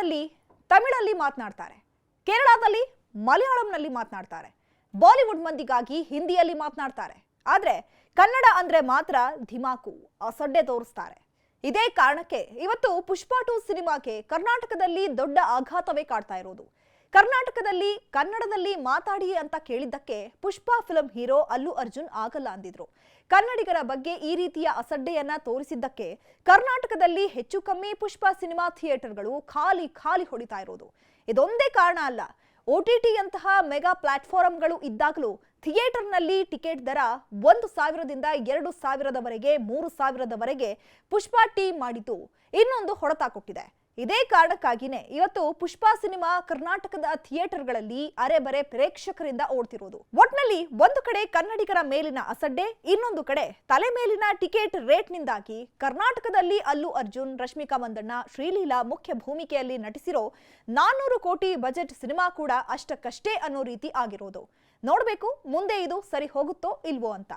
ತಮಿಳುನಾಡಲ್ಲಿ ತಮಿಳಲ್ಲಿ ಮಾತನಾಡ್ತಾರೆ, ಕೇರಳದಲ್ಲಿ ಮಲಯಾಳಂನಲ್ಲಿ ಮಾತನಾಡ್ತಾರೆ, ಬಾಲಿವುಡ್ ಮಂದಿಗಾಗಿ ಹಿಂದಿಯಲ್ಲಿ ಮಾತನಾಡ್ತಾರೆ. ಆದ್ರೆ ಕನ್ನಡ ಅಂದ್ರೆ ಮಾತ್ರ ಧಿಮಾಕು, ಅಸಡ್ಡೆ ತೋರಿಸ್ತಾರೆ. ಇದೇ ಕಾರಣಕ್ಕೆ ಇವತ್ತು ಪುಷ್ಪ 2 ಸಿನಿಮಾಗೆ ಕರ್ನಾಟಕದಲ್ಲಿ ದೊಡ್ಡ ಆಘಾತವೇ ಕಾಡ್ತಾ ಇರೋದು. ಕರ್ನಾಟಕದಲ್ಲಿ ಕನ್ನಡದಲ್ಲಿ ಮಾತಾಡಿ ಅಂತ ಕೇಳಿದ್ದಕ್ಕೆ ಪುಷ್ಪ ಫಿಲ್ಮ್ ಹೀರೋ ಅಲ್ಲು ಅರ್ಜುನ್ ಆಗಲ್ಲ ಅಂದಿದ್ರು. ಕನ್ನಡಿಗರ ಬಗ್ಗೆ ಈ ರೀತಿಯ ಅಸಡ್ಡೆಯನ್ನ ತೋರಿಸಿದ್ದಕ್ಕೆ ಕರ್ನಾಟಕದಲ್ಲಿ ಹೆಚ್ಚು ಕಮ್ಮಿ ಪುಷ್ಪ ಸಿನಿಮಾ ಥಿಯೇಟರ್ಗಳು ಖಾಲಿ ಖಾಲಿ ಹೊಡಿತಾ ಇರೋದು. ಇದೊಂದೇ ಕಾರಣ ಅಲ್ಲ, OTT ಯಂತಹ ಮೆಗಾ ಪ್ಲಾಟ್ಫಾರ್ಮ್ಗಳು ಇದ್ದಾಗಲೂ ಥಿಯೇಟರ್ನಲ್ಲಿ ಟಿಕೆಟ್ ದರ 1,000ದಿಂದ 2,000ದವರೆಗೆ 3,000ದವರೆಗೆ ಪುಷ್ಪ ಟೀಮ್ ಮಾಡಿದ್ದು ಇನ್ನೊಂದು ಹೊಡೆತ ಕೊಟ್ಟಿದೆ. ಇದೇ ಕಾರಣಕ್ಕಾಗಿನೇ ಇವತ್ತು ಪುಷ್ಪ ಸಿನಿಮಾ ಕರ್ನಾಟಕದ ಥಿಯೇಟರ್ಗಳಲ್ಲಿ ಅರೆಬರೆ ಪ್ರೇಕ್ಷಕರಿಂದ ಓಡ್ತಿರೋದು. ಒಟ್ನಲ್ಲಿ ಒಂದು ಕಡೆ ಕನ್ನಡಿಗರ ಮೇಲಿನ ಅಸಡ್ಡೆ, ಇನ್ನೊಂದು ಕಡೆ ತಲೆ ಮೇಲಿನ ಟಿಕೆಟ್ ರೇಟ್ನಿಂದಾಗಿ ಕರ್ನಾಟಕದಲ್ಲಿ ಅಲ್ಲು ಅರ್ಜುನ್, ರಶ್ಮಿಕಾ ಮಂದಣ್ಣ, ಶ್ರೀಲೀಲಾ ಮುಖ್ಯ ಭೂಮಿಕೆಯಲ್ಲಿ ನಟಿಸಿರೋ 400 ಕೋಟಿ ಬಜೆಟ್ ಸಿನಿಮಾ ಕೂಡ ಅಷ್ಟಕ್ಕಷ್ಟೇ ಅನ್ನೋ ರೀತಿ ಆಗಿರೋದು. ನೋಡ್ಬೇಕು ಮುಂದೆ ಇದು ಸರಿ ಹೋಗುತ್ತೋ ಇಲ್ವೋ ಅಂತ.